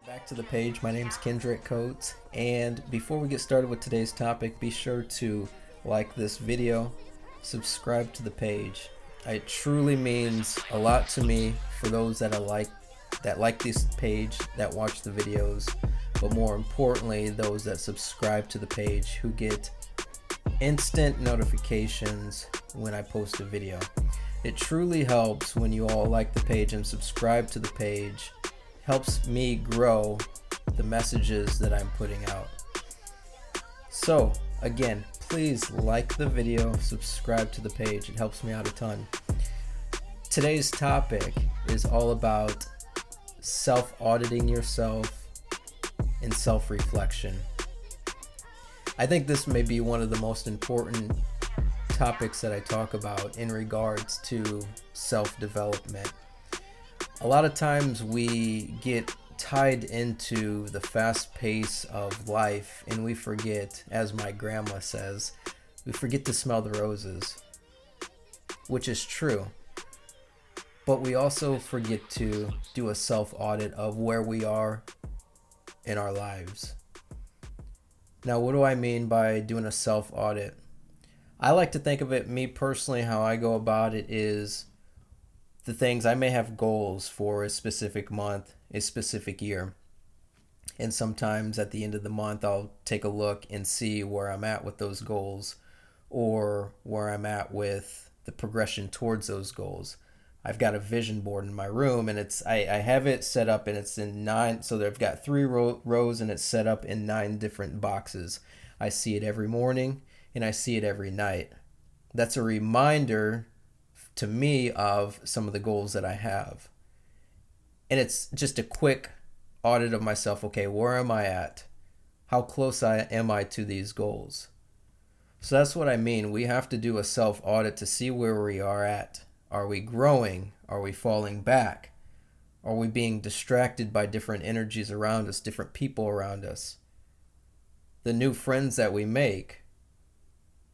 Back to the page. My name's Kendrick Coates, and before we get started with today's topic, be sure to like this video, subscribe to the page. It truly means a lot to me for those that like this page, that watch the videos, but more importantly, those that subscribe to the page who get instant notifications when I post a video. It truly helps when you all like the page and subscribe to the page. Helps me grow the messages that I'm putting out. So again, please like the video, subscribe to the page. It helps me out a ton. Today's topic is all about self-auditing yourself and self-reflection. I think this may be one of the most important topics that I talk about in regards to self-development. A lot of times we get tied into the fast pace of life and we forget, as my grandma says, we forget to smell the roses, which is true. But we also forget to do a self-audit of where we are in our lives. Now, what do I mean by doing a self-audit? I like to think of it, me personally, how I go about it is the things I may have goals for a specific month, a specific year. And sometimes at the end of the month, I'll take a look and see where I'm at with those goals or where I'm at with the progression towards those goals. I've got a vision board in my room and I have it set up and it's in 9. So I've got 3 rows and it's set up in 9 different boxes. I see it every morning and I see it every night. That's a reminder to me of some of the goals that I have. And it's just a quick audit of myself. Okay, where am I at? How close am I to these goals? So that's what I mean. We have to do a self-audit to see where we are at. Are we growing? Are we falling back? Are we being distracted by different energies around us, different people around us? The new friends that we make,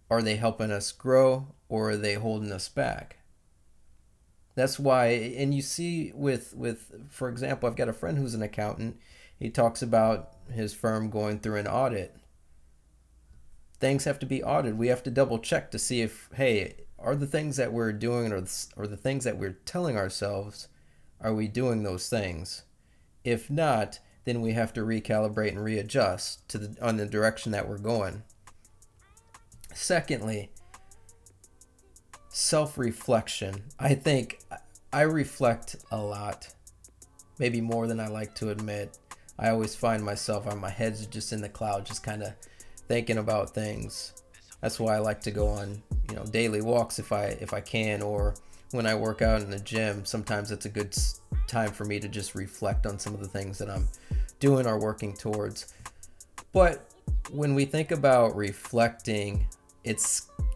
are they helping us grow or are they holding us back? That's why, and you see with for example, I've got a friend who's an accountant. He talks about his firm going through an audit. Things have to be audited. We have to double check to see if, hey, are the things that we're doing or the things that we're telling ourselves, are we doing those things? If not, then we have to recalibrate and readjust on the direction that we're going. Secondly, self-reflection. I think I reflect a lot, maybe more than I like to admit. I always find myself my head's just in the cloud, just kind of thinking about things. That's why I like to go on, daily walks if I can, or when I work out in the gym. Sometimes it's a good time for me to just reflect on some of the things that I'm doing or working towards. But when we think about reflecting,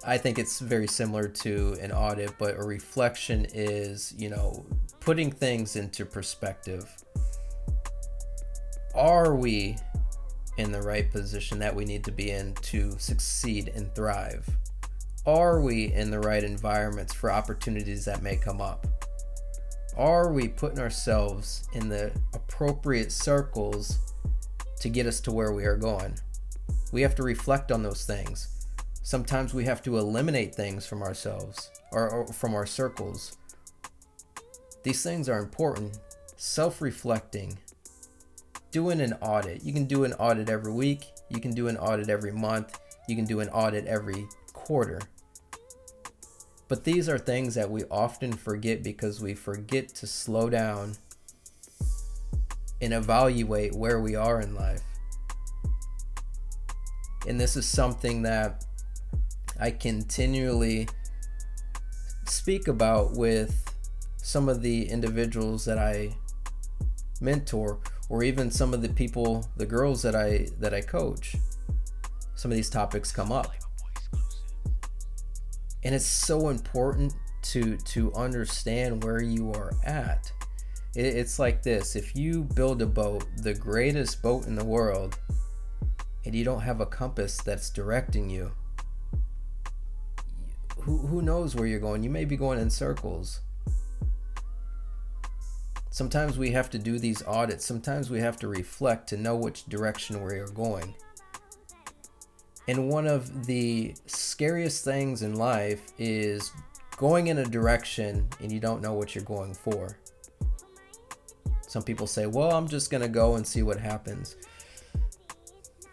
I think it's very similar to an audit, but a reflection is, putting things into perspective. Are we in the right position that we need to be in to succeed and thrive? Are we in the right environments for opportunities that may come up? Are we putting ourselves in the appropriate circles to get us to where we are going? We have to reflect on those things. Sometimes we have to eliminate things from ourselves or from our circles. These things are important. Self-reflecting, doing an audit. You can do an audit every week. You can do an audit every month. You can do an audit every quarter. But these are things that we often forget because we forget to slow down and evaluate where we are in life. And this is something that I continually speak about with some of the individuals that I mentor, or even some of the people, the girls that I coach. Some of these topics come up. And it's so important to understand where you are at. It's like this: if you build a boat, the greatest boat in the world, and you don't have a compass that's directing you, who knows where you're going? You may be going in circles. Sometimes we have to do these audits. Sometimes we have to reflect to know which direction we are going. And one of the scariest things in life is going in a direction and you don't know what you're going for. Some people say, well, I'm just going to go and see what happens.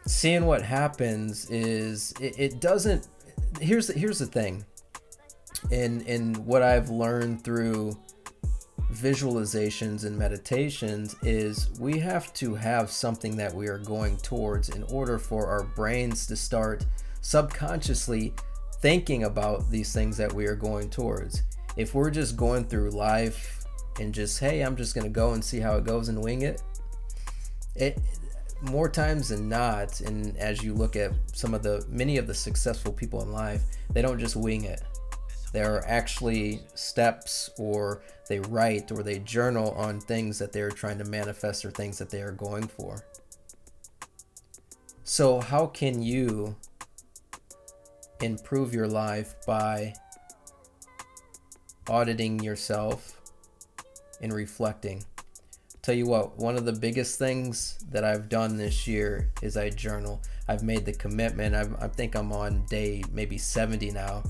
Seeing what happens is, it doesn't, here's the thing. In what I've learned through visualizations and meditations is we have to have something that we are going towards in order for our brains to start subconsciously thinking about these things that we are going towards. If we're just going through life and just, hey, I'm just going to go and see how it goes and wing it, more times than not, and as you look at many of the successful people in life, they don't just wing it. There are actually steps, or they write or they journal on things that they're trying to manifest or things that they are going for. So how can you improve your life by auditing yourself and reflecting? Tell you what, one of the biggest things that I've done this year is I journal. I've made the commitment. I think I'm on day maybe 70 now,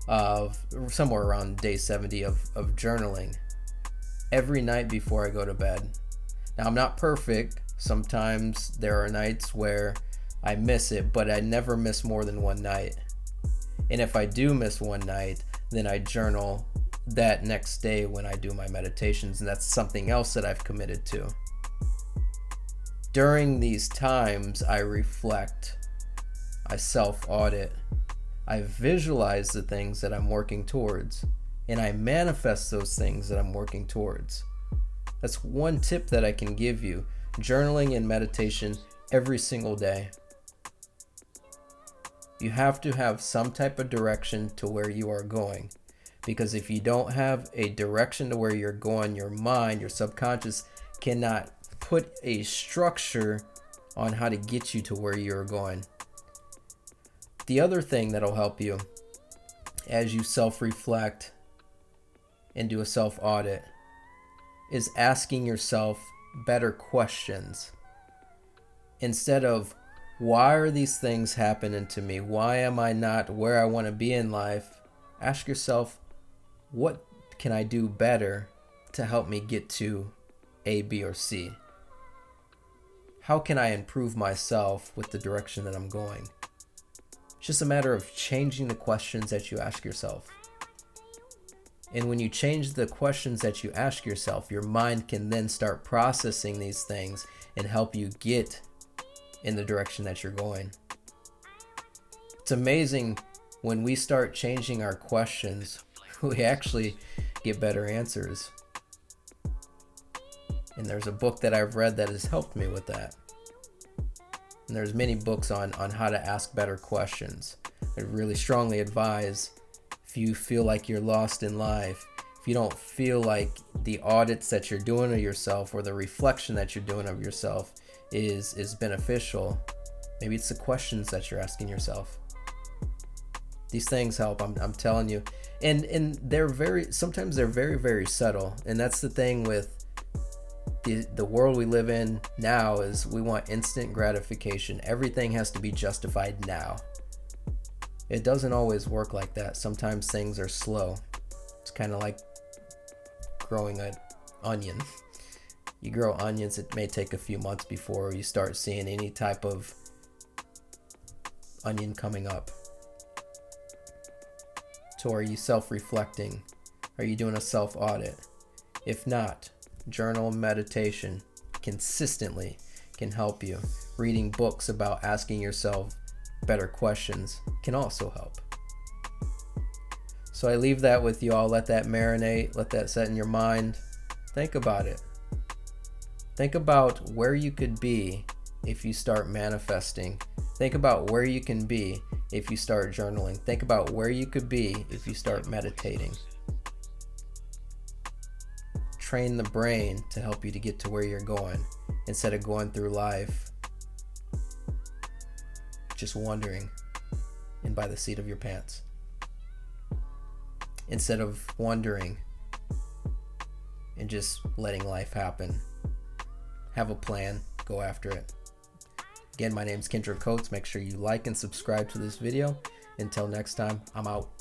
of somewhere around day 70 of journaling every night before I go to bed. Now, I'm not perfect. Sometimes there are nights where I miss it, but I never miss more than one night. And if I do miss one night, then I journal that next day when I do my meditations, and that's something else that I've committed to. During these times, I reflect, I self-audit, I visualize the things that I'm working towards, and I manifest those things that I'm working towards. That's one tip that I can give you: journaling and meditation every single day. You have to have some type of direction to where you are going. Because if you don't have a direction to where you're going, your mind, your subconscious cannot put a structure on how to get you to where you're going. The other thing that'll help you as you self-reflect and do a self-audit is asking yourself better questions. Instead of, why are these things happening to me? Why am I not where I want to be in life? Ask yourself, what can I do better to help me get to A, B, or C? How can I improve myself with the direction that I'm going? It's just a matter of changing the questions that you ask yourself. And when you change the questions that you ask yourself, your mind can then start processing these things and help you get in the direction that you're going. It's amazing when we start changing our questions, we actually get better answers. And there's a book that I've read that has helped me with that. And there's many books on how to ask better questions. I really strongly advise, if you feel like you're lost in life, if you don't feel like the audits that you're doing of yourself or the reflection that you're doing of yourself is beneficial, maybe it's the questions that you're asking yourself. These things help, I'm telling you. And sometimes they're very, very subtle. And that's the thing with the world we live in now, is we want instant gratification. Everything has to be justified now. It doesn't always work like that. Sometimes things are slow. It's kind of like growing an onion. You grow onions, it may take a few months before you start seeing any type of onion coming up. So are you self-reflecting? Are you doing a self-audit? If not, journal, meditation consistently can help you. Reading books about asking yourself better questions can also help. So I leave that with you all. Let that marinate. Let that set in your mind. Think about it. Think about where you could be if you start manifesting. Think about where you can be if you start journaling. Think about where you could be if you start meditating. Train the brain to help you to get to where you're going, instead of going through life just wondering and by the seat of your pants. Instead of wondering and just letting life happen. Have a plan, go after it. Again, my name is Kendrick Coates. Make sure you like and subscribe to this video. Until next time, I'm out.